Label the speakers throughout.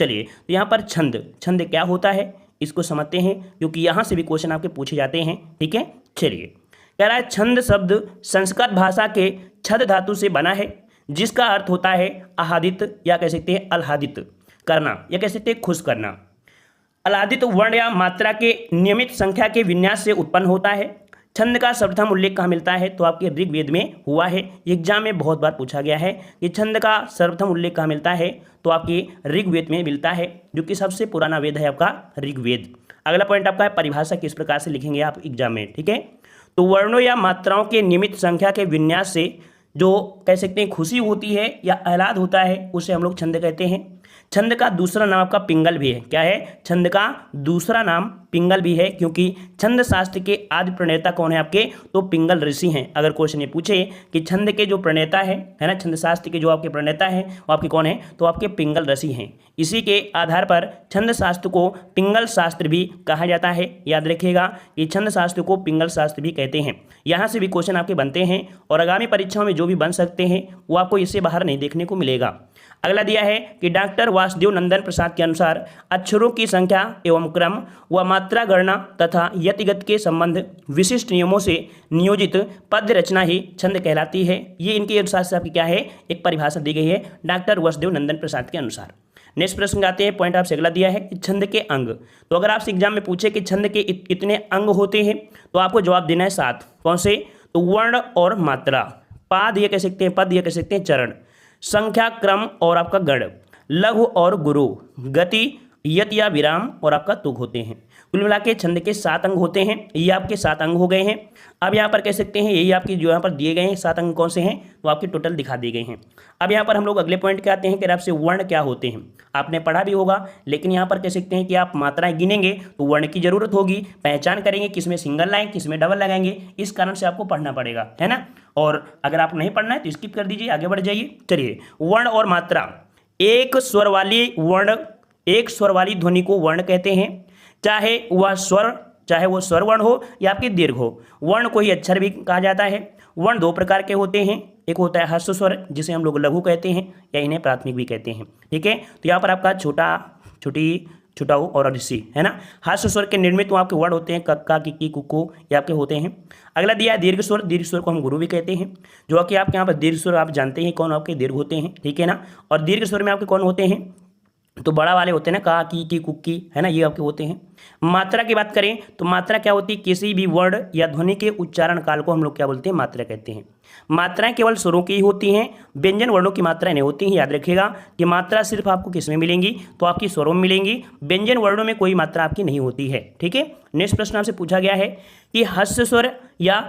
Speaker 1: चलिए, तो यहाँ पर छंद, छंद क्या होता है इसको समझते हैं, क्योंकि यहाँ से भी क्वेश्चन आपके पूछे जाते हैं। ठीक है, चलिए, कह रहा है छंद शब्द संस्कृत भाषा के छद धातु से बना है, जिसका अर्थ होता है आह्लादित या कह सकते हैं आह्लादित करना, या कह सकते हैं खुश करना। आह्लादित वर्ण या मात्रा के नियमित संख्या के विन्यास से उत्पन्न होता है। छंद का सर्वप्रथम उल्लेख कहाँ मिलता है, तो आपके ऋग्वेद में हुआ है। एग्जाम में बहुत बार पूछा गया है कि छंद का सर्वप्रथम उल्लेख कहाँ मिलता है, तो आपके ऋग्वेद में मिलता है, जो कि सबसे पुराना वेद है आपका ऋग्वेद। अगला पॉइंट आपका है परिभाषा किस प्रकार से लिखेंगे आप एग्जाम में। ठीक है, तो वर्णों या मात्राओं के नियमित संख्या के विन्यास से जो कह सकते हैं खुशी होती है या आह्लाद होता है, उसे हम लोग छंद कहते हैं। छंद का दूसरा नाम आपका पिंगल भी है। क्या है, छंद का दूसरा नाम पिंगल भी है, क्योंकि छंद शास्त्र के आदि प्रणेता कौन है आपके, तो पिंगल ऋषि हैं। अगर क्वेश्चन ये पूछे कि छंद के जो प्रणेता है ना, छंद शास्त्र के जो आपके प्रणेता हैं वो आपके कौन है, तो आपके पिंगल ऋषि हैं। इसी के आधार पर छंद शास्त्र को पिंगल शास्त्र भी कहा जाता है। याद रखिएगा कि छंद शास्त्र को पिंगल शास्त्र भी कहते हैं। यहाँ से भी क्वेश्चन आपके बनते हैं और आगामी परीक्षाओं में जो भी बन सकते हैं वो आपको इससे बाहर नहीं देखने को मिलेगा। अगला दिया है कि डॉक्टर वासुदेव नंदन प्रसाद के अनुसार अक्षरों की संख्या एवं क्रम व मात्रा गणना तथा यतिगत के संबंध विशिष्ट नियमों से नियोजित पद्य रचना ही छंद कहलाती है। ये इनके अनुसार से आपकी क्या है, एक परिभाषा दी गई है डॉक्टर वासुदेव नंदन प्रसाद के अनुसार। नेक्स्ट प्रश्न आते हैं, पॉइंट आपसे अगला दिया है कि छंद के अंग। तो अगर आपसे एग्जाम में पूछे कि छंद के कितने अंग होते हैं, तो आपको जवाब देना है 7। कौन से, तो वर्ण और मात्रा, पाद ये कह सकते हैं, पद ये कह सकते हैं, चरण, संख्या, क्रम और आपका गण, लघु और गुरु, गति, यत या विराम और आपका तुक होते हैं। कुल मिला के छंद के 7 अंग होते हैं। ये आपके 7 अंग हो गए हैं। अब यहाँ पर कह सकते हैं यही आपकी जो यहाँ पर दिए गए हैं 7 अंग कौन से हैं, तो आपके टोटल दिखा दिए गए हैं। अब यहाँ पर हम लोग अगले पॉइंट के आते हैं कि आपसे वर्ण क्या होते हैं। आपने पढ़ा भी होगा, लेकिन यहाँ पर कह सकते हैं कि आप मात्राएं गिनेंगे तो वर्ण की जरूरत होगी, पहचान करेंगे किसमें सिंगल लाएंगे किसमें डबल लगाएंगे, इस कारण से आपको पढ़ना पड़ेगा, है ना। और अगर आपको नहीं पढ़ना है तो स्किप कर दीजिए, आगे बढ़ जाइए। चलिए, वर्ण और मात्रा, एक स्वर वाली वर्ण, एक स्वर वाली ध्वनि को वर्ण कहते हैं, चाहे वो स्वर वर्ण हो या आपके दीर्घ हो। वर्ण को ही अक्षर भी कहा जाता है। वर्ण 2 प्रकार के होते हैं, एक होता है ह्रस्व स्वर जिसे हम लोग लघु कहते हैं या इन्हें प्राथमिक भी कहते हैं। ठीक है, तो यहाँ पर आपका छोटा, छोटी, छोटा ऊ और ऋषि, है ना। ह्रस्व स्वर के निर्मित आपके वर्ण होते हैं कक्का, किक्की, कुक्कू, ये आपके होते हैं। अगला दिया है दीर्घ स्वर। दीर्घ स्वर को हम गुरु भी कहते हैं, जो कि आपके यहाँ पर दीर्घ स्वर आप जानते हैं कौन आपके दीर्घ होते हैं, ठीक है ना। और दीर्घ स्वर में आपके कौन होते हैं, तो बड़ा वाले होते हैं ना, का, की, कुक्की, है ना, ये आपके होते हैं। मात्रा की बात करें तो मात्रा क्या होती है, किसी भी वर्ण या ध्वनि के उच्चारण काल को हम लोग क्या बोलते हैं, मात्रा कहते हैं। मात्राएं केवल स्वरों की ही होती हैं, व्यंजन वर्णों की मात्राएं नहीं होती हैं। याद रखिएगा कि मात्रा सिर्फ आपको किस में मिलेंगी, तो आपकी स्वरों में मिलेंगी, व्यंजन वर्णों में कोई मात्रा आपकी नहीं होती है। ठीक है, नेक्स्ट प्रश्न आपसे पूछा गया है कि ह्रस्व स्वर या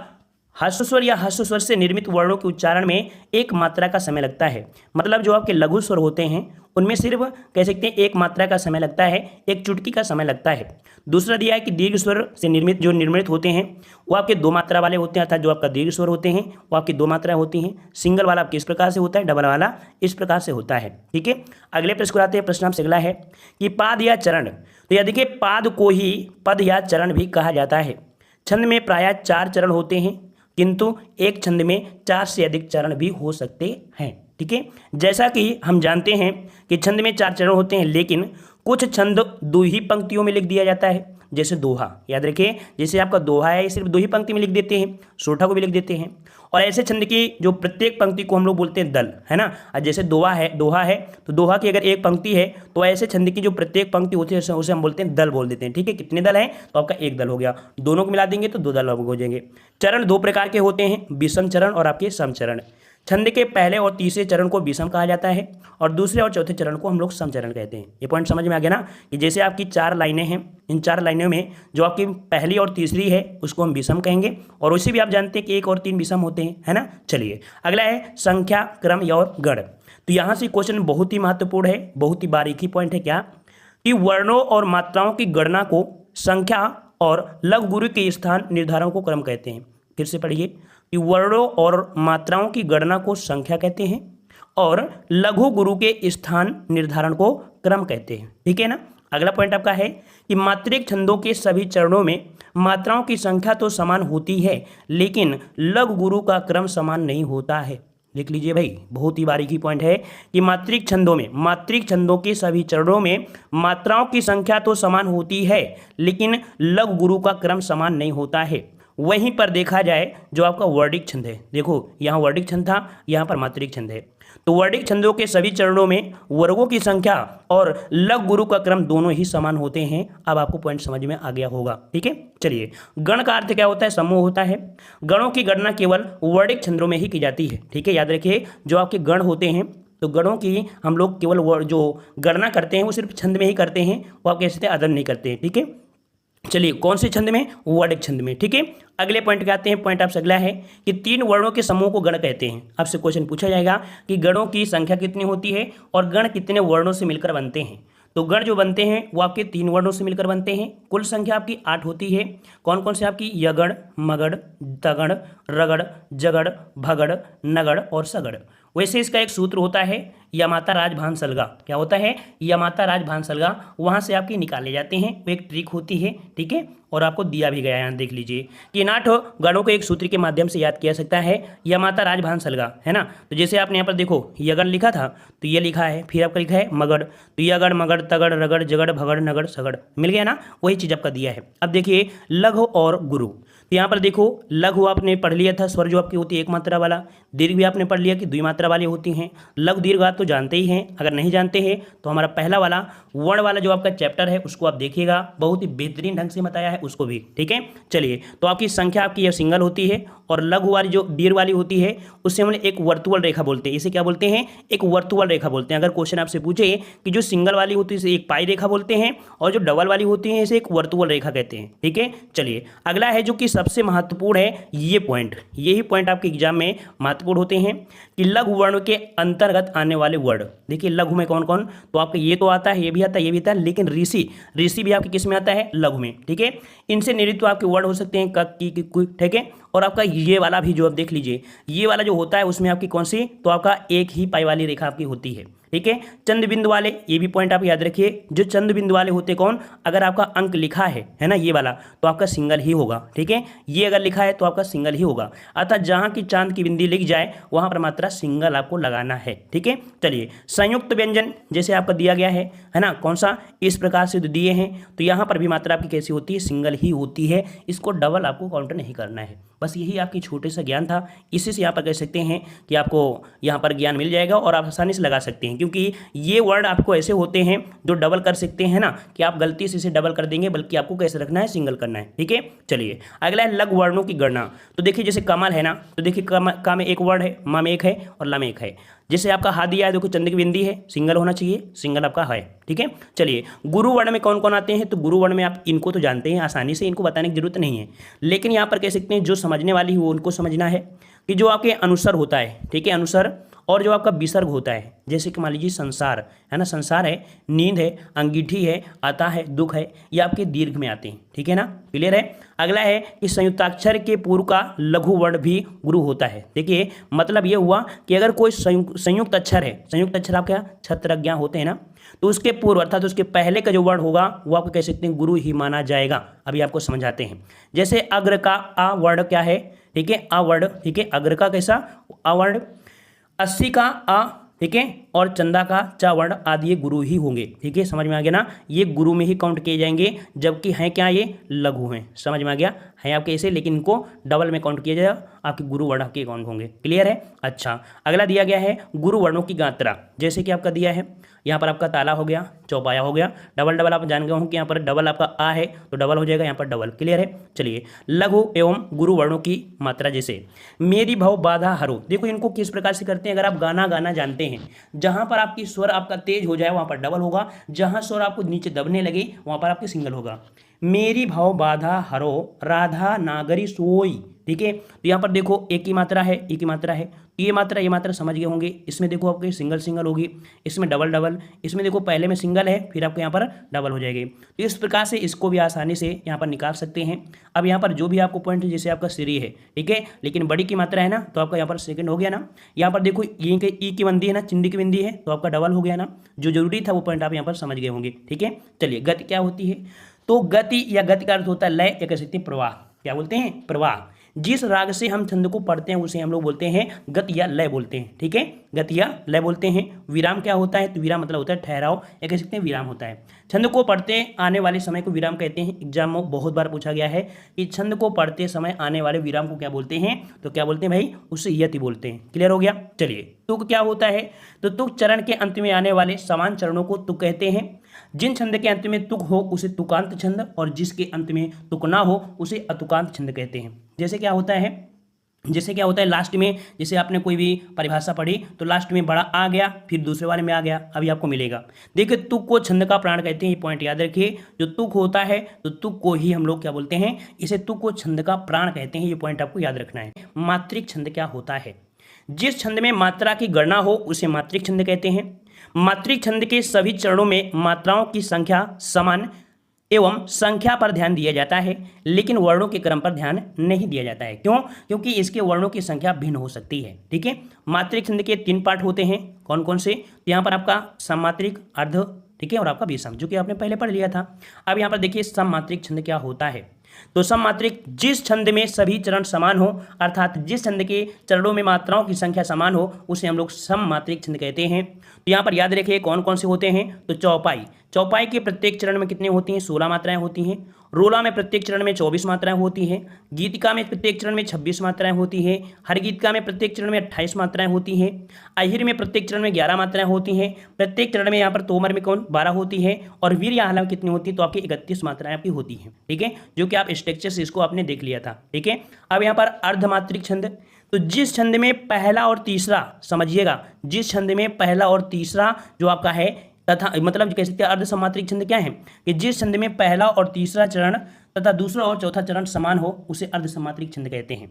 Speaker 1: ह्रस्व स्वर से निर्मित वर्णों के उच्चारण में एक मात्रा का समय लगता है। मतलब जो आपके लघु स्वर होते हैं उनमें सिर्फ कह सकते हैं एक मात्रा का समय लगता है, एक चुटकी का समय लगता है। दूसरा दिया है कि दीर्घ स्वर से निर्मित होते हैं वो आपके 2 मात्रा वाले होते हैं, अर्थात जो आपका दीर्घ स्वर होते हैं वो आपकी 2 मात्राएं होती हैं। सिंगल वाला आपके इस प्रकार से होता है, डबल वाला इस प्रकार से होता है। ठीक है, अगले प्रश्न आते हैं। प्रश्न आपसे अगला है कि पाद या चरण। तो यह देखिए, पाद को ही पद या चरण भी कहा जाता है। छंद में प्रायः 4 चरण होते हैं, किंतु एक छंद में 4 से अधिक चरण भी हो सकते हैं। ठीक है, जैसा कि हम जानते हैं कि छंद में 4 चरण होते हैं, लेकिन कुछ छंद 2 ही पंक्तियों में लिख दिया जाता है, जैसे दोहा। याद रखिए, जैसे आपका दोहा है सिर्फ 2 ही पंक्ति में लिख देते हैं, सोठा को भी लिख देते हैं। और ऐसे छंद की जो प्रत्येक पंक्ति को हम लोग बोलते हैं दल, है ना। जैसे दोहा है तो दोहा की अगर एक पंक्ति है तो ऐसे छंद की जो प्रत्येक पंक्ति होती है उसे हम बोलते हैं दल बोल देते हैं। ठीक है, कितने दल हैं, तो आपका एक दल हो गया, दोनों को मिला देंगे तो 2 दल हो जाएंगे। चरण 2 प्रकार के होते हैं, विषम चरण और आपके सम चरण। छंद के पहले और तीसरे चरण को विषम कहा जाता है और दूसरे और चौथे चरण को हम लोग सम चरण कहते हैं। ये पॉइंट समझ में आ गया ना, कि जैसे आपकी 4 लाइनें हैं, इन 4 लाइनों में जो आपकी पहली और तीसरी है उसको हम विषम कहेंगे, और उसी भी आप जानते हैं कि 1 और 3 विषम होते हैं, है ना। चलिए, अगला है संख्या, क्रम और गण। तो यहाँ से क्वेश्चन बहुत ही महत्वपूर्ण है, बहुत ही बारीकी पॉइंट है। क्या कि वर्णों और मात्राओं की गणना को संख्या और लघु गुरु के स्थान निर्धारण को क्रम कहते हैं। फिर से पढ़िए कि वर्णों और मात्राओं की गणना को संख्या कहते हैं और लघु गुरु के स्थान निर्धारण को क्रम कहते हैं। ठीक है ना। अगला पॉइंट आपका है कि मात्रिक छंदों के सभी चरणों में मात्राओं की संख्या तो समान होती है, लेकिन लघु गुरु का क्रम समान नहीं होता है। लिख लीजिए भाई, बहुत ही बारीकी पॉइंट है कि मात्रिक छंदों के सभी चरणों में मात्राओं की संख्या तो समान होती है, लेकिन लघु गुरु का क्रम समान नहीं होता है। वहीं पर देखा जाए जो आपका वर्डिक छंद है, देखो यहाँ वर्डिक छंद था, यहाँ पर मात्रिक छंद है, तो वर्डिक छंदों के सभी चरणों में वर्गों की संख्या और लघु गुरु का क्रम दोनों ही समान होते हैं। अब आपको पॉइंट समझ में आ गया होगा, ठीक है। चलिए, गण का अर्थ क्या होता है? समूह होता है। गणों की गणना केवल वर्डिक छंदों में ही की जाती है, ठीक है। याद रखिए, जो आपके गण होते हैं, तो गणों की हम लोग केवल जो गणना करते हैं वो सिर्फ छंद में ही करते हैं, वो आप कह सकते हैं अदर नहीं करते हैं, ठीक है। चलिए, कौन से छंद में? वर्डिक छंद में, ठीक है। अगले पॉइंट पे आते हैं। पॉइंट आपसे अगला है कि 3 वर्णों के समूह को गण कहते हैं। आपसे क्वेश्चन पूछा जाएगा कि गणों की संख्या कितनी होती है और गण कितने वर्णों से मिलकर बनते हैं। तो गण जो बनते हैं वो आपके 3 वर्णों से मिलकर बनते हैं। कुल संख्या आपकी 8 होती है। कौन कौन से आपकी? यगड़, मगड़, तगड़, रगड़, जगड़, भगड़, नगड़ और सगड़। वैसे इसका एक सूत्र होता है यमाता राजभान सलगा। क्या होता है? यमाता राजभान सलगा, वहाँ से आपकी निकाले जाते हैं, वो एक ट्रिक होती है, ठीक है। और आपको दिया भी गया है, यहाँ देख लीजिए कि इन 8 गणों को एक सूत्र के माध्यम से याद किया सकता है, यमाता राजभान सलगा, है ना। तो जैसे आपने यहाँ पर देखो यगण लिखा था, तो ये लिखा है, फिर आपका लिखा है मगड़, तो यगड़, मगड़, तगड़, रगड़, जगड़, भगड़, नगड़, सगड़, मिल गया ना। वही चीज़ आपका दिया है। अब देखिए लघु और गुरु, तो यहाँ पर देखो लघु आपने पढ़ लिया था, स्वर जो आपकी होती है एक मात्रा वाला, दीर्घ भी आपने पढ़ लिया कि द्विमात्रा वाली होती हैं। लघु दीर्घ आप तो जानते ही हैं, अगर नहीं जानते हैं तो हमारा पहला वाला वर्ण वाला जो आपका चैप्टर है उसको आप देखिएगा, बहुत ही बेहतरीन ढंग से बताया है उसको भी, ठीक है। चलिए, तो आपकी संख्या आपकी ये सिंगल होती है और लघु वाली जो दीर्घ वाली होती है उससे हम एक वर्तुअल रेखा बोलते हैं। इसे क्या बोलते हैं? एक वर्तुअल रेखा बोलते हैं। अगर क्वेश्चन आपसे पूछे कि जो सिंगल वाली होती है इसे एक पाई रेखा बोलते हैं और जो डबल वाली होती है इसे एक वर्तुअल रेखा कहते हैं, ठीक है। चलिए, अगला है जो कि सबसे महत्वपूर्ण है ये पॉइंट, यही पॉइंट आपके एग्जाम में महत्वपूर्ण होते हैं कि लघु वर्ण के अंतर्गत आने वाले वर्ड। देखिए लघु में कौन कौन? तो आपका ये तो आता है, ये भी आता है, ये भी आता है, लेकिन ऋषि भी आपके किस में आता है? लघु में, ठीक है। इनसे निरूपित तो आपके वर्ड हो सकते हैं क, की, कुई, ठीक है। और आपका ये वाला भी जो आप देख लीजिए, ये वाला जो होता है उसमें आपकी कौन सी? तो आपका एक ही पाई वाली रेखा आपकी होती है, ठीक है। चंद बिंदु वाले, ये भी पॉइंट आप याद रखिए, जो चंद बिंदु वाले होते कौन? अगर आपका अंक लिखा है ना ये वाला, तो आपका सिंगल ही होगा, ठीक है। ये अगर लिखा है तो आपका सिंगल ही होगा, अर्थात जहां की चांद की बिंदी लिख जाए वहां पर मात्रा सिंगल आपको लगाना है, ठीक है। चलिए, संयुक्त व्यंजन जैसे आपका दिया गया है ना, कौन सा? इस प्रकार से दिए हैं, तो यहाँ पर भी मात्रा आपकी कैसी होती है? सिंगल ही होती है। इसको डबल आपको काउंट नहीं करना है। बस यही आपकी छोटे सा ज्ञान था, इसी से यहाँ पर कह सकते हैं कि आपको यहाँ पर ज्ञान मिल जाएगा और आप आसानी से लगा सकते हैं, क्योंकि ये वर्ड आपको ऐसे होते हैं जो डबल कर सकते हैं ना, कि आप गलती से इसे डबल कर देंगे, बल्कि आपको कैसे रखना है? सिंगल करना है, ठीक है। चलिए, अगला है लघु वर्णों की गणना। तो देखिए जैसे कमल है ना, तो देखिए का में एक वर्ड है, मा में एक है और ला में एक है। जैसे आपका हाथ दिया है, देखो चंद्र की बिंदी है, सिंगल होना चाहिए, सिंगल आपका है, ठीक है। चलिए, गुरु वर्ण में कौन कौन आते हैं? तो गुरु वर्ण में आप इनको तो जानते हैं, आसानी से इनको बताने की जरूरत नहीं है, लेकिन यहाँ पर कह सकते हैं जो समझने वाली हो उनको समझना है कि जो आपके अनुस्वर होता है, ठीक है, अनुस्वर, और जो आपका विसर्ग होता है, जैसे कि मान लीजिए संसार है ना, संसार है, नींद है, अंगीठी है, आता है, दुख है, ये आपके दीर्घ में आते हैं, ठीक है ना, क्लियर है। अगला है कि संयुक्ताक्षर के पूर्व का लघु वर्ण भी गुरु होता है। देखिए मतलब ये हुआ कि अगर कोई संयुक्त अक्षर है, संयुक्त अक्षर आप क्या छत्रज्ञा होते हैं ना, तो उसके पूर्व अर्थात उसके पहले का जो वर्ण होगा वो आपको कह सकते हैं गुरु ही माना जाएगा। अभी आपको समझाते हैं। जैसे अग्र का आ वर्ण क्या है? ठीक है, आ वर्ण, ठीक है, अग्र का कैसा? आ वर्ण, 80 का आ, ठीक है, और चंदा का चा वर्ण आदि ये गुरु ही होंगे, ठीक है, समझ में आ गया ना। ये गुरु में ही काउंट किए जाएंगे, जबकि हैं क्या? ये लघु हैं, समझ में आ गया, हैं आपके ऐसे, लेकिन इनको डबल में काउंट किया जाएगा, आपके गुरु वर्ण आपके काउंट होंगे, क्लियर है। अच्छा, अगला दिया गया है गुरु वर्णों की गात्रा। जैसे कि आपका दिया है यहाँ पर आपका ताला हो गया, चौपाया हो गया, डबल डबल आप जान गए हों कि यहाँ पर डबल आपका आ है तो डबल हो जाएगा, यहाँ पर डबल, क्लियर है। चलिए, लघु एवं गुरु वर्णों की मात्रा, जैसे मेरी भव बाधा हरो, देखो इनको किस प्रकार से करते हैं। अगर आप गाना जानते हैं, जहां पर आपकी स्वर आपका तेज हो जाए वहां पर डबल होगा, जहां स्वर आपको नीचे दबने लगे वहां पर आपके सिंगल होगा। मेरी भव बाधा हरो राधा नागरी सोई, ठीक है, तो यहाँ पर देखो एक ही मात्रा है, एक ही मात्रा है, ये मात्रा समझ गए होंगे। इसमें देखो आपके सिंगल सिंगल होगी, इसमें डबल डबल, इसमें देखो पहले में सिंगल है फिर आपको यहाँ पर डबल हो जाएगी। तो इस प्रकार से इसको भी आसानी से यहाँ पर निकाल सकते हैं। अब यहाँ पर जो भी आपको पॉइंट है, जैसे आपका श्री है, ठीक है, लेकिन बड़ी की मात्रा है ना, तो आपका यहाँ पर सेकंड हो गया ना। यहाँ पर देखो ये के ई की बंदी है ना, चिंदी की बिंदी है, तो आपका डबल हो गया ना। जो जरूरी था वो पॉइंट आप यहाँ पर समझ गए होंगे, ठीक है। चलिए, गति क्या होती है? तो गति या गति का अर्थ होता है लय, या कह सकते हैं प्रवाह। क्या बोलते हैं? प्रवाह। जिस राग से हम छंद को पढ़ते हैं उसे हम लोग बोलते हैं गति या लय बोलते हैं, ठीक है, गति या लय बोलते हैं। विराम क्या होता है? तो विराम मतलब होता है ठहराव, या कह सकते हैं विराम होता है। छंद को पढ़ते आने वाले समय को विराम कहते हैं। एग्जाम में बहुत बार पूछा गया है कि छंद को पढ़ते समय आने वाले विराम को क्या बोलते हैं? तो क्या बोलते हैं भाई? उसे यति बोलते हैं। क्लियर हो गया? चलिए, तुक क्या होता है? तो तुक चरण के अंत में आने वाले समान चरणों को तुक कहते हैं। जिन छंद के अंत में तुक हो उसे तुकांत छंद, और जिसके अंत में तुक ना हो उसे अतुकांत छंद कहते हैं। जैसे क्या होता है लास्ट में, जैसे आपने कोई भी परिभाषा पढ़ी तो लास्ट में बड़ा आ गया, फिर दूसरे वाले में आ गया, अभी आपको मिलेगा। देखिए, तुक को छंद का प्राण कहते हैं, ये पॉइंट याद रखिए। जो तुक होता है तो तुक को ही हम लोग क्या बोलते हैं? इसे तुक को छंद का प्राण कहते हैं, ये पॉइंट आपको याद रखना है। मात्रिक छंद क्या होता है? जिस छंद में मात्रा की गणना हो उसे मात्रिक छंद कहते हैं। मात्रिक छंद के सभी चरणों में मात्राओं की संख्या समान एवं संख्या पर ध्यान दिया जाता है, लेकिन वर्णों के क्रम पर ध्यान नहीं दिया जाता है। क्यों? क्योंकि इसके वर्णों की संख्या भिन्न हो सकती है, ठीक है। मात्रिक छंद के 3 पार्ट होते हैं, कौन कौन से? तो यहाँ पर आपका सममात्रिक, अर्ध, ठीक है, और आपका विषम, जो कि आपने पहले पढ़ लिया था। अब यहाँ पर देखिए सममात्रिक छंद क्या होता है। तो सममात्रिक, जिस छंद में सभी चरण समान हो, अर्थात जिस छंद के चरणों में मात्राओं की संख्या समान हो उसे हम लोग सममात्रिक छंद कहते हैं। तो यहाँ पर याद रखिए कौन कौन से होते हैं। तो चौपाई के प्रत्येक चरण में कितने होती हैं? 16 मात्राएं होती हैं। रोला में प्रत्येक चरण में 24 मात्राएं होती हैं। गीतिका में प्रत्येक चरण में 26 मात्राएं होती हैं। हरगीतिका में प्रत्येक चरण में 28 मात्राएं होती हैं। अहिर में प्रत्येक चरण में 11 मात्राएं होती हैं। प्रत्येक चरण में यहाँ पर तोमर में 12 होती है, और वीर या हला कितनी होती है? तो आपकी 31 मात्राएं आपकी होती हैं, ठीक है, जो कि आप स्ट्रक्चर से इसको आपने देख लिया था, ठीक है। अब यहाँ पर अर्धमात्रिक छंद, तो जिस छंद में पहला और तीसरा, समझिएगा, जिस छंद में पहला और तीसरा जो आपका है, तथा मतलब कह सकते हैं अर्ध सममात्रिक छंद क्या है? कि जिस छंद में पहला और तीसरा चरण तथा दूसरा और चौथा चरण समान हो उसे अर्ध सममात्रिक छंद कहते हैं।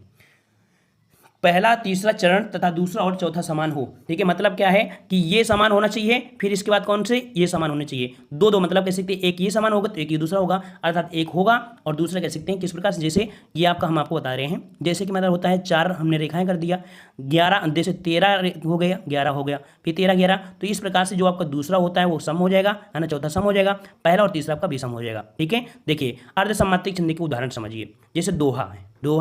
Speaker 1: पहला तीसरा चरण तथा दूसरा और चौथा समान हो, ठीक है, मतलब क्या है कि ये समान होना चाहिए, फिर इसके बाद कौन से? ये समान होने चाहिए। दो मतलब कह सकते हैं एक ये समान होगा तो एक ये दूसरा होगा, अर्थात एक होगा और दूसरा कह सकते हैं किस प्रकार से? जैसे ये आपका हम आपको बता रहे हैं, जैसे कि मतलब होता है 4 हमने रेखाएं कर दिया, 11 जैसे 13 हो गया, 11 हो गया, फिर 13 11, तो इस प्रकार से जो आपका दूसरा होता है वो सम हो जाएगा, है ना, चौथा सम हो जाएगा, पहला और तीसरा आपका विषम हो जाएगा, ठीक है। देखिए अर्ध सममात्रिक छंद के उदाहरण समझिए, जैसे दोहा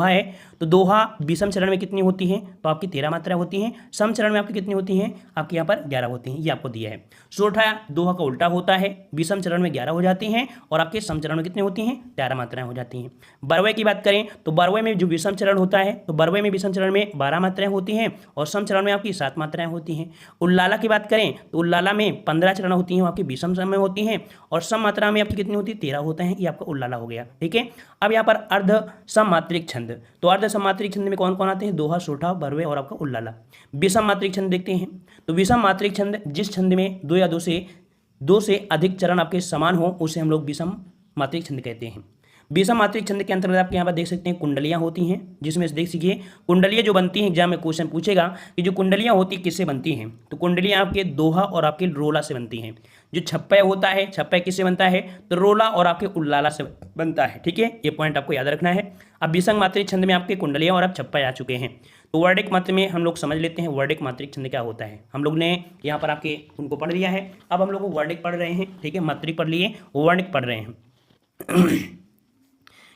Speaker 1: है, तो दोहा विषम चरण में कितनी होती हैं? तो आपकी 13 मात्राएं होती हैं। सम चरण में आपकी कितनी होती हैं? आपके यहाँ पर 11 होती हैं, ये आपको दिया है। सोठा दोहा का उल्टा होता है, विषम चरण में 11 हो जाती हैं और आपके सम चरण में कितनी होती हैं? 13 मात्राएं हो जाती हैं। बरवे की बात करें तो बरवे में जो विषम चरण होता है, तो बरवे में विषम चरण में 12 मात्राएं होती हैं और सम चरण में आपकी 7 मात्राएं होती हैं। उल्लाला की बात करें तो उल्लाला में 15 चरण होती हैं, आपकी विषम चरण में होती हैं, और सम मात्रा में आपकी कितनी होती है? 13 होता है, ये आपका उल्लाला हो गया, ठीक है। अब यहाँ पर अर्ध सममात्रिक छंद, तो अर्ध सममात्रिक छंद में कौन कौन आते हैं? दोहा, सोठा, बरवे और आपका उल्लाला। विषम मात्रिक छंद देखते हैं, तो विषम मात्रिक छंद, जिस छंद में 2 या 2 से अधिक चरण आपके समान हो उसे हम लोग विषम मात्रिक छंद कहते हैं। विषम मात्रिक छंद के अंतर्गत आपके यहाँ पर देख सकते हैं कुंडलियाँ होती हैं, जिसमें से देख सीखिए कुंडलियाँ जो बनती हैं, एग्जाम में क्वेश्चन पूछेगा कि जो कुंडलियाँ होती किससे बनती हैं? तो कुंडलियाँ आपके दोहा और आपके रोला से बनती हैं। जो छप्पय होता है, छप्पय किससे बनता है? तो रोला और आपके उल्लाला से बनता है, ठीक है, ये पॉइंट आपको याद रखना है। अब विषम मात्रिक छंद में आपके कुंडलियाँ और आप छप्पय आ चुके हैं, तो वर्णिक मात्रा में हम लोग समझ लेते हैं वर्णिक मात्रिक छंद क्या होता है। हम लोग ने यहाँ पर आपके उनको पढ़ लिया है, अब हम लोग वर्णिक पढ़ रहे हैं, ठीक है, मात्रिक पढ़ लिए, वर्णिक पढ़ रहे हैं।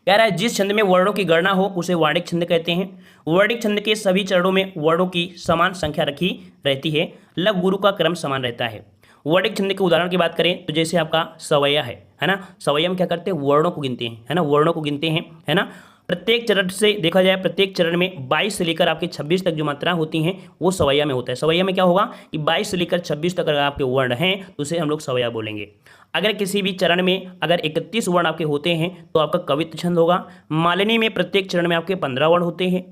Speaker 1: कह रहा है जिस छंद में वर्णों की गणना हो उसे वर्णिक छंद कहते हैं। वर्णिक छंद के सभी चरणों में वर्णों की समान संख्या रखी रहती है, लघु गुरु का क्रम समान रहता है। वर्णिक छंद के उदाहरण की बात करें तो जैसे आपका सवैया है ना, सवैया में क्या करते हैं? वर्णों को गिनते हैं, है ना, वर्णों को गिनते हैं, है ना। प्रत्येक चरण से देखा जाए, प्रत्येक चरण में 22 से लेकर आपके 26 तक जो मात्राएं होती हैं वो सवैया में होता है। सवैया में क्या होगा कि 22 से लेकर 26 तक अगर आपके वर्ण हैं तो उसे हम लोग सवैया बोलेंगे। अगर किसी भी चरण में अगर 31 वर्ण आपके होते हैं तो आपका कवित्व छंद होगा। मालिनी में प्रत्येक चरण में आपके 15 वर्ण होते हैं।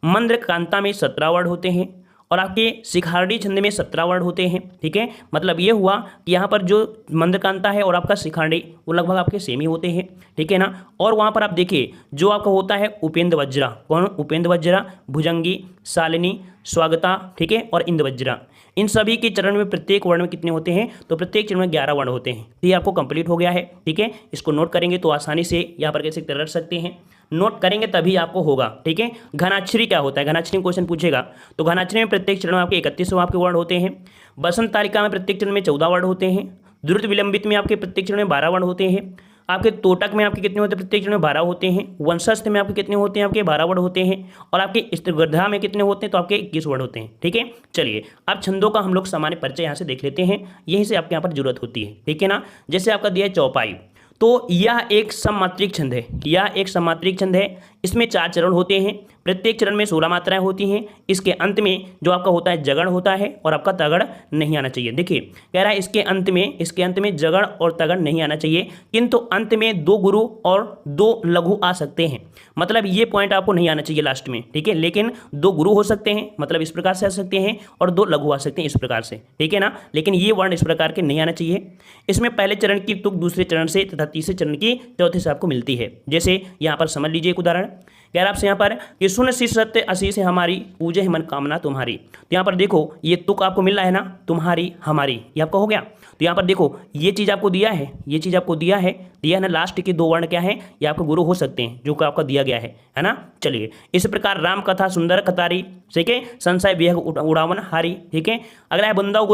Speaker 1: मंद्रकांता में 17 वर्ण होते हैं और आपके शिखारणी छंद में 17 वर्ण होते हैं, ठीक है। मतलब ये हुआ कि यहाँ पर जो मंद्रकांता है और आपका शिखारणी वो लगभग आपके सेम ही होते हैं, ठीक है ना। और वहाँ पर आप देखिए जो आपका होता है उपेंद्र वज्रा, कौन? उपेंद्र वज्रा, भुजंगी, शालिनी, स्वागता, ठीक है, और इंद्र वज्रा, इन सभी के चरण में प्रत्येक वर्ण में कितने होते हैं? तो प्रत्येक चरण में 11 वर्ण होते हैं। ये आपको कंप्लीट हो गया है, ठीक है। इसको नोट करेंगे तो आसानी से यहाँ पर कैसे रट सकते हैं, नोट करेंगे तभी आपको होगा, ठीक है। घनाक्षरी क्या होता है? घनाक्षरी क्वेश्चन पूछेगा, तो घनाक्षरी में प्रत्येक चरण में आपके 31 आपके वर्ण होते हैं। बसंत तालिका में प्रत्येक चरण में 14 वर्ण होते हैं। द्रुत विलंबित में आपके प्रत्येक चरण में 12 वर्ण होते हैं। आपके तोटक में आपके कितने होते हैं, प्रत्येक चरण में 12 होते हैं। वंशस्थ में आपके कितने होते हैं, आपके 12 वर्ड होते हैं। और आपके स्त्रीगर्धा में कितने होते हैं, तो आपके 21 वर्ड होते हैं। ठीक है, चलिए अब छंदों का हम लोग सामान्य परिचय यहाँ से देख लेते हैं, यहीं से आपके यहाँ पर जरूरत होती है। ठीक है ना, जैसे आपका दिया है चौपाई, तो यह एक सममात्रिक छंद है, यह एक सममात्रिक छंद है। इसमें 4 चरण होते हैं, प्रत्येक चरण में 16 मात्राएं होती हैं। इसके अंत में जो आपका होता है जगड़ होता है और आपका तगड़ नहीं आना चाहिए। देखिए कह रहा है इसके अंत में जगड़ और तगड़ नहीं आना चाहिए, किंतु अंत में 2 गुरु और 2 लघु आ सकते हैं। मतलब ये पॉइंट आपको नहीं आना चाहिए लास्ट में, ठीक है, लेकिन 2 गुरु हो सकते हैं, मतलब इस प्रकार से आ सकते हैं, और 2 लघु आ सकते हैं इस प्रकार से। ठीक है ना, लेकिन ये वर्ण इस प्रकार के नहीं आना चाहिए। इसमें पहले चरण की तुक दूसरे चरण से तथा तीसरे चरण की चौथे से आपको मिलती है। जैसे यहाँ पर समझ लीजिए एक उदाहरण, कह रहा आपसे यहाँ पर कि सुन शीश सत्य आशीष है हमारी, पूजे है मनोकामना तुम्हारी। तो यहाँ पर देखो ये तुक आपको मिल रहा है ना, तुम्हारी हमारी, ये आपका हो गया। तो यहाँ पर देखो ये चीज़ आपको दिया है, ये चीज़ आपको दिया है ना, लास्ट के 2 वर्ण क्या है, ये आपको गुरु हो सकते हैं, जो कि आपका दिया गया है ना। चलिए इस प्रकार राम कथा सुंदर कतारी, ठीक है, संशय विहग उड़ावन हारी। ठीक है, अगला है बंदाओ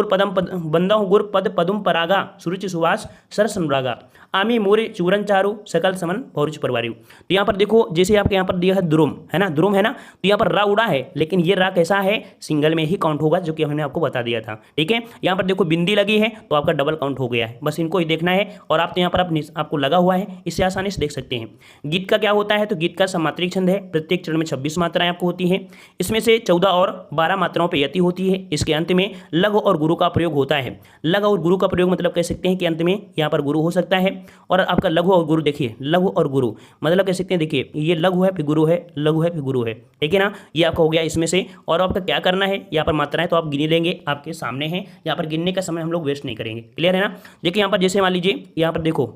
Speaker 1: गुर पद पदुम परागा, सुरुचि सुवास सरस अनुरागा, आमी मोरे चूरन चारू, सकल समन पौरुष परवारियु। तो यहाँ पर देखो जैसे आपके यहाँ पर दिया है द्रुम, है ना, द्रुम है ना, तो यहाँ पर रा उड़ा है, लेकिन ये रा कैसा है, सिंगल में ही काउंट होगा, जो कि हमने आपको बता दिया था। ठीक है, यहाँ पर देखो बिंदी लगी है तो आपका डबल काउंट हो गया है, बस इनको ही देखना है। और आप तो यहाँ पर आपको लगा हुआ है, इससे आसानी से देख सकते हैं। गीत का क्या होता है, तो गीत का सममात्रिक छंद है, प्रत्येक चरण में 26 मात्राएं आपको होती हैं। इसमें से 14 और 12 मात्राओं पर यति होती है। इसके अंत में लघु और गुरु का प्रयोग होता है। लघु और गुरु का प्रयोग मतलब कह सकते हैं कि अंत में यहाँ पर गुरु हो सकता है। और आपका लघु और गुरु, देखिए लघु और गुरु मतलब कह सकते हैं, देखिए ये लघु है फिर गुरु है, लघु है फिर गुरु है। ठीक है ना, ये आपका हो गया इसमें से। और आपका क्या करना है, यहाँ पर मात्राएं तो आप गिनी लेंगे, आपके सामने है, यहाँ पर गिनने का समय हम लोग वेस्ट नहीं करेंगे। क्लियर है ना। देखिए यहाँ पर जैसे मान लीजिए यहाँ पर देखो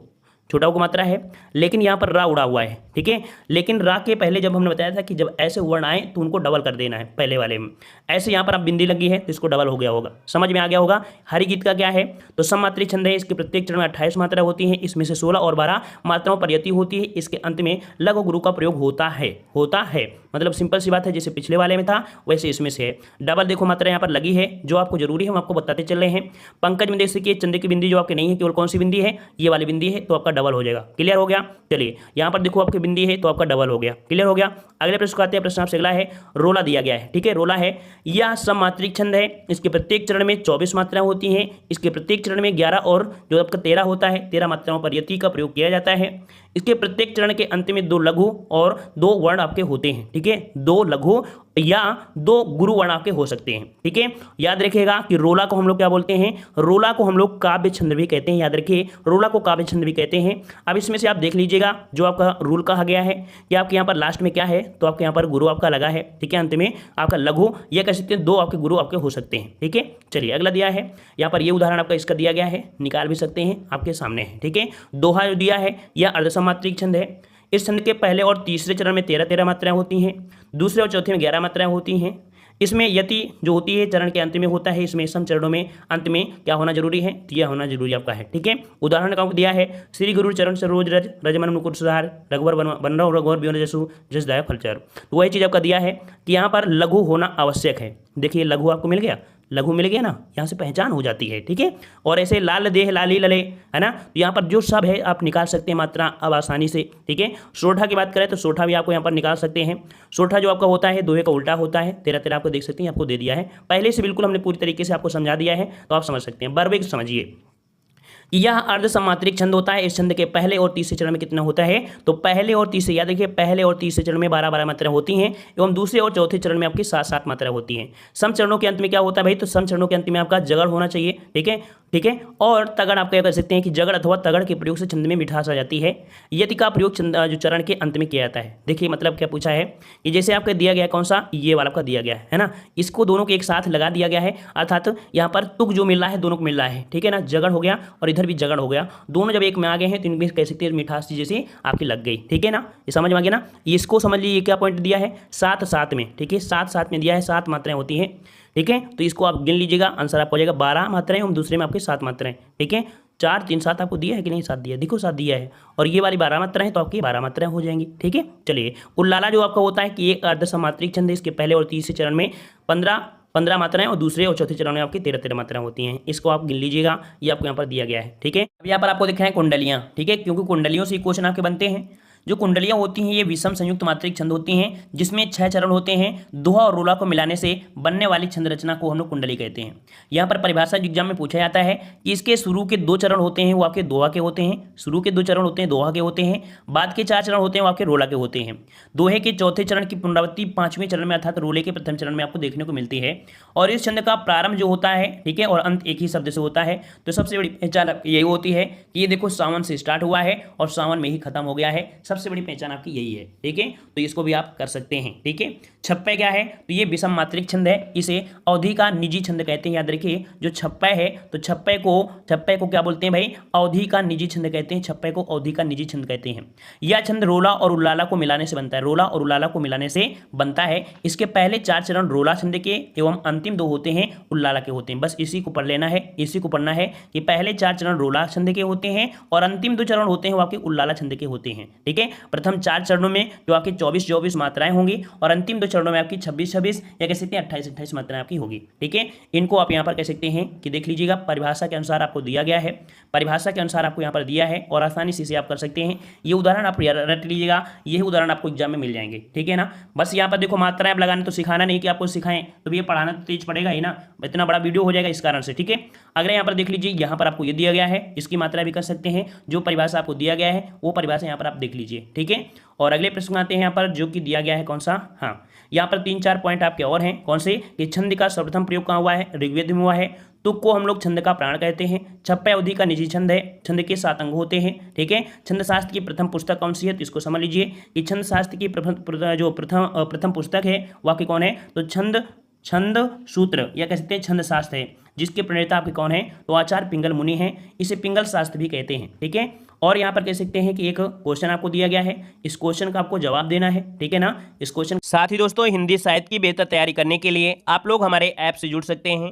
Speaker 1: छोटा को मात्रा है, लेकिन यहाँ पर रा उड़ा हुआ है। ठीक है, लेकिन रा के पहले जब हमने बताया था कि जब ऐसे वर्ण आए तो उनको डबल कर देना है पहले वाले में। ऐसे यहाँ पर अब बिंदी लगी है तो इसको डबल हो गया होगा, समझ में आ गया होगा। हरि गीत का क्या है, तो सममात्रिक छंद है, इसके प्रत्येक चरण में 28 मात्रा होती है। इसमें से 16 और 12 मात्राओं पर यति होती है। इसके अंत में लघु गुरु का प्रयोग होता है। मतलब सिंपल सी बात है, जैसे पिछले वाले में था वैसे इसमें से है। डबल देखो मात्रा यहाँ पर लगी है, जो आपको जरूरी है हम आपको बताते चल रहे हैं। पंकज में देख सकते चंद्र की बिंदी जो आपके नहीं है, केवल कौन सी बिंदी है, ये वाली बिंदी है, तो आपका डबल हो जाएगा। क्लियर हो गया। चलिए यहाँ पर देखो आपकी बिंदी है तो आपका डबल हो गया। क्लियर हो गया। अगले प्रश्न को आते हैं। प्रश्न आपसे अगला है, रोला दिया गया है। ठीक है, रोला है, यह सममात्रिक छंद है। इसके प्रत्येक चरण में 24 मात्राएं होती हैं। इसके प्रत्येक चरण में 11 और जो आपका 13 होता है, 13 मात्राओं पर यति का प्रयोग किया जाता है। इसके प्रत्येक चरण के अंत में 2 लघु और 2 वर्ण आपके होते हैं। ठीक है, 2 लघु या 2 गुरु वर्ण आपके हो सकते हैं। ठीक है, याद रखिएगा कि रोला को हम लोग क्या बोलते हैं, रोला को हम लोग काव्य छंद भी कहते हैं। याद रखिए, रोला को काव्य छंद भी कहते हैं। अब इसमें से आप देख लीजिएगा, जो आपका रूल कहा गया है कि आपके यहाँ पर लास्ट में क्या है, तो आपके यहाँ पर गुरु आपका लगा है। ठीक है, अंत में आपका लघु, यह कह सकते हैं 2 आपके गुरु आपके हो सकते हैं। ठीक है, चलिए अगला दिया है, यहाँ पर ये उदाहरण आपका इसका दिया गया है, निकाल भी सकते हैं, आपके सामने है। ठीक है, दोहा जो दिया है यह अर्धसममात्रिक छंद है। इस छंद के पहले और तीसरे चरण में 13 मात्राएं होती हैं। दूसरे और चौथे में 11 मात्राएं होती हैं। इसमें यति जो होती है चरण के अंत में होता है। इसमें सम चरणों में अंत में क्या होना जरूरी है, तो यह होना जरूरी आपका है। ठीक है, उदाहरण का दिया है, श्री गुरु चरण सरोज रज रजमन मुकुट सुधार रघुवर बन रघुवर बियोन जसु जसदायक फलचार। तो वही चीज़ आपका दिया है कि यहाँ पर लघु होना आवश्यक है। देखिए लघु आपको मिल गया, लघु मिल गया ना, यहाँ से पहचान हो जाती है। ठीक है, और ऐसे लाल देह लाली लले, है ना, तो यहाँ पर जो सब है आप निकाल सकते हैं मात्रा अब आसानी से। ठीक है, सोठा की बात करें तो सोठा भी आपको यहाँ पर निकाल सकते हैं। सोठा जो आपका होता है दोहे का उल्टा होता है। 13 आपको देख सकते हैं, आपको दे दिया है पहले से, बिल्कुल हमने पूरी तरीके से आपको समझा दिया है, तो आप समझ सकते हैं। बर्बेक समझिए, यह अर्धसममात्रिक छंद होता है। इस छंद के पहले और तीसरे चरण में कितना होता है, तो पहले और तीसरे, याद देखिए पहले और तीसरे चरण में 12 मात्राएं होती हैं, एवं दूसरे और चौथे चरण में आपकी 7 मात्राएं होती हैं। सम चरणों के अंत में क्या होता है भाई, तो सम चरणों के अंत में आपका जगड़ होना चाहिए। ठीक है, ठीक है, और तगड़ आप क्या कर सकते हैं कि जगड़ अथवा तगड़ के प्रयोग से छंद में मिठास आ जाती है। यति का प्रयोग जो चरण के अंत में किया जाता है। देखिए मतलब क्या पूछा है कि जैसे आपका दिया गया कौन सा, ये वाला आपका दिया गया है ना, इसको दोनों को एक साथ लगा दिया गया है, अर्थात यहाँ पर तुक जो मिल रहा है दोनों को मिल रहा है। ठीक है ना, जगड़ हो गया और इधर भी जगड़ हो गया, दोनों जब एक में आ गए हैं तो इनमें कह सकते हैं मिठास जैसे आपकी लग गई। ठीक है ना, ये समझ में आ गया ना। इसको समझ लीजिए, क्या पॉइंट दिया है, 7 में। ठीक है, 7 में दिया है, 7 मात्राएं होती हैं। ठीक है, तो इसको आप गिन लीजिएगा, आंसर आपको हो जाएगा 12 मात्राएं, और दूसरे में आपके 7 मात्राएं। ठीक है, 4 3 7 आपको दिया है कि नहीं, 7 दिया, देखो 7 दिया है, और ये वाली 12 मात्राएं, तो आपकी 12 मात्राएं हो जाएंगी। ठीक है, चलिए उल्लाला जो आपका होता है कि एक अर्धसममात्रिक छंद है। इसके पहले और तीसरे चरण में 15 15 मात्राएं और दूसरे और चौथे चरण में आपकी 13-13 मात्राएं होती हैं। इसको आप गिन लीजिएगा, ये आपको यहाँ पर दिया गया है। ठीक है, अब यहाँ पर आपको दिख रहा है कुंडलियां। ठीक है, क्योंकि कुंडलियों से क्वेश्चन आपके बनते हैं। जो कुंडलियां होती हैं ये विषम संयुक्त मात्रिक छंद होती हैं, जिसमें 6 चरण होते हैं। दोहा और रोला को मिलाने से बनने वाली छंद रचना को हम लोग कुंडली कहते हैं। यहाँ पर परिभाषा एग्जाम में पूछा जाता है कि इसके शुरू के 2 चरण होते हैं वो आपके दोहा के होते हैं। शुरू के 2 चरण होते हैं दोहा के होते हैं, बाद के 4 चरण होते हैं वो आपके रोला के होते हैं। दोहे के चौथे चरण की पुनरावृत्ति 5वें चरण में अर्थात रोले के प्रथम चरण में आपको देखने को मिलती है। और इस छंद का प्रारंभ जो होता है, ठीक है, और अंत एक ही शब्द से होता है। तो सबसे बड़ी पहचान यही होती है कि ये देखो सावन से स्टार्ट हुआ है और सावन में ही खत्म हो गया है। सबसे बड़ी पहचान आपकी यही है। ठीक है, तो इसको भी आप कर सकते हैं। ठीक है, छप्पे क्या है, तो ये विषम मात्रिक छंद है। इसे अवधि का निजी छंद कहते हैं। याद रखिए, जो छप्पा है तो छप्पे को क्या बोलते हैं भाई, अवधि का निजी छंद कहते हैं। छप्पे को अवधि का निजी छंद कहते हैं। यह छंद रोला और उल्लाला को मिलाने से बनता है। रोला और उल्लाला को मिलाने से बनता है। इसके पहले 4 चरण रोला छंद के एवं अंतिम 2 होते हैं उल्लाला के होते हैं। बस इसी को पढ़ लेना है, इसी को पढ़ना है कि पहले 4 चरण रोला छंद के होते हैं और अंतिम 2 चरण होते हैं वो आपके उल्लाला छंद के होते हैं। ठीक है, प्रथम 4 चरणों में जो आपकी 24-24 मात्राएं होंगी और अंतिम 2 चरणों में आपकी 26-26 या कह सकते हैं 28-28 मात्राएं आपकी होगी। ठीक है, इनको आप यहाँ पर कह सकते हैं कि देख लीजिएगा, परिभाषा के अनुसार आपको दिया गया है। परिभाषा के अनुसार आपको यहाँ पर दिया है और आसानी से इसे आप कर सकते हैं। ये उदाहरण आप रट लीजिएगा, यही उदाहरण आपको एग्जाम में मिल जाएंगे। ठीक है ना, बस यहाँ पर देखो मात्राएं आप लगाने, तो सिखाना नहीं कि आपको सिखाएं, तो ये पढ़ाना तो तेज पड़ेगा ही ना, इतना बड़ा वीडियो हो जाएगा इस कारण से। ठीक है, अगर यहाँ पर देख लीजिए, यहाँ पर आपको ये दिया गया है, इसकी मात्रा भी कर सकते हैं। जो परिभाषा आपको दिया गया है वो परिभाषा यहाँ पर आप देख लीजिए। ठीक है, और अगले प्रश्न आते हैं यहाँ पर, जो कि दिया गया है कौन सा, हाँ, यहाँ पर 3-4 पॉइंट आपके और हैं। कौन से, कि छंद का सर्वप्रथम प्रयोग कहाँ हुआ है, ऋग्वेद में हुआ है। तुक को हम लोग छंद का प्राण कहते हैं। छप्पे अवधि का निजी छंद है। छंद के 7 अंग होते हैं। ठीक है, छंद शास्त्र की प्रथम पुस्तक कौन सी है, तो इसको समझ लीजिए कि छंद शास्त्र की प्रथम पुस्तक है वो आपकी कौन है, तो छंद सूत्र या कह सकते हैं छंद शास्त्र है, जिसके प्रणेता आपके कौन है, तो आचार्य पिंगल मुनि हैं। इसे पिंगल शास्त्र भी कहते हैं। ठीक है, और यहाँ पर कह सकते हैं कि एक क्वेश्चन आपको दिया गया है, इस क्वेश्चन का आपको जवाब देना है। ठीक है ना, इस क्वेश्चन साथ ही दोस्तों हिंदी साहित्य की बेहतर तैयारी करने के लिए आप लोग हमारे ऐप से जुड़ सकते हैं।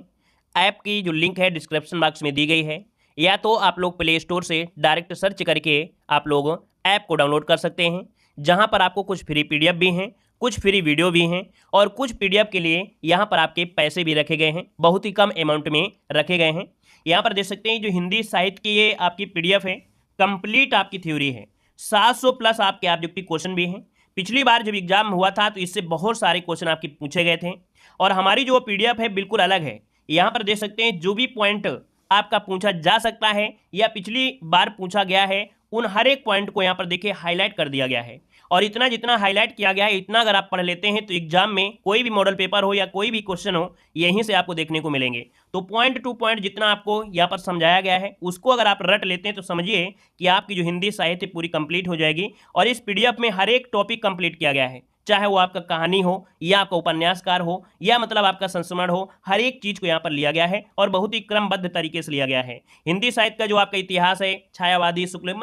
Speaker 1: ऐप की जो लिंक है डिस्क्रिप्शन बॉक्स में दी गई है, या तो आप लोग प्ले स्टोर से डायरेक्ट सर्च करके आप लोग ऐप को डाउनलोड कर सकते हैं, जहाँ पर आपको कुछ फ्री PDF भी हैं, कुछ फ्री वीडियो भी हैं और कुछ PDF के लिए यहाँ पर आपके पैसे भी रखे गए हैं, बहुत ही कम अमाउंट में रखे गए हैं। यहाँ पर देख सकते हैं जो हिंदी साहित्य की ये आपकी PDF है, कंप्लीट आपकी थ्योरी है। 700 प्लस आपके ऑब्जेक्टिव क्वेश्चन भी हैं। पिछली बार जब एग्जाम हुआ था तो इससे बहुत सारे क्वेश्चन आपके पूछे गए थे और हमारी जो PDF है बिल्कुल अलग है। यहाँ पर देख सकते हैं जो भी पॉइंट आपका पूछा जा सकता है या पिछली बार पूछा गया है, उन हर एक पॉइंट को यहाँ पर देखिए हाईलाइट कर दिया गया है। और इतना जितना हाईलाइट किया गया है, इतना अगर आप पढ़ लेते हैं तो एग्जाम में कोई भी मॉडल पेपर हो या कोई भी क्वेश्चन हो, यहीं से आपको देखने को मिलेंगे। तो पॉइंट टू पॉइंट जितना आपको यहाँ पर समझाया गया है, उसको अगर आप रट लेते हैं तो समझिए कि आपकी जो हिंदी साहित्य पूरी कंप्लीट हो जाएगी। और इस PDF में हर एक टॉपिक कंप्लीट किया गया है, चाहे वो आपका कहानी हो या आपका उपन्यासकार हो या मतलब आपका संस्मरण हो, हर एक चीज़ को यहाँ पर लिया गया है और बहुत ही क्रमबद्ध तरीके से लिया गया है। हिंदी साहित्य का जो आपका इतिहास है, छायावादी, शुक्ल,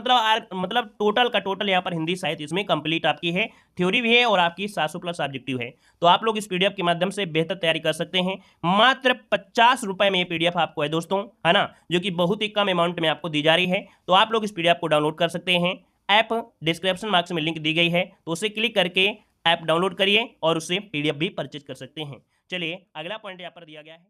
Speaker 1: मतलब टोटल का टोटल यहाँ पर हिंदी साहित्य इसमें कंप्लीट आपकी है, थ्योरी भी है और आपकी 700 प्लस ऑब्जेक्टिव है। तो आप लोग इस PDF के माध्यम से बेहतर तैयारी कर सकते हैं। मात्र 50 रुपये में ये PDF आपको है दोस्तों, है ना, जो कि बहुत ही कम अमाउंट में आपको दी जा रही है। तो आप लोग इस PDF को डाउनलोड कर सकते हैं। ऐप डिस्क्रिप्शन बॉक्स में लिंक दी गई है, तो उसे क्लिक करके ऐप डाउनलोड करिए और उससे PDF भी परचेज कर सकते हैं। चलिए अगला पॉइंट यहाँ पर दिया गया है।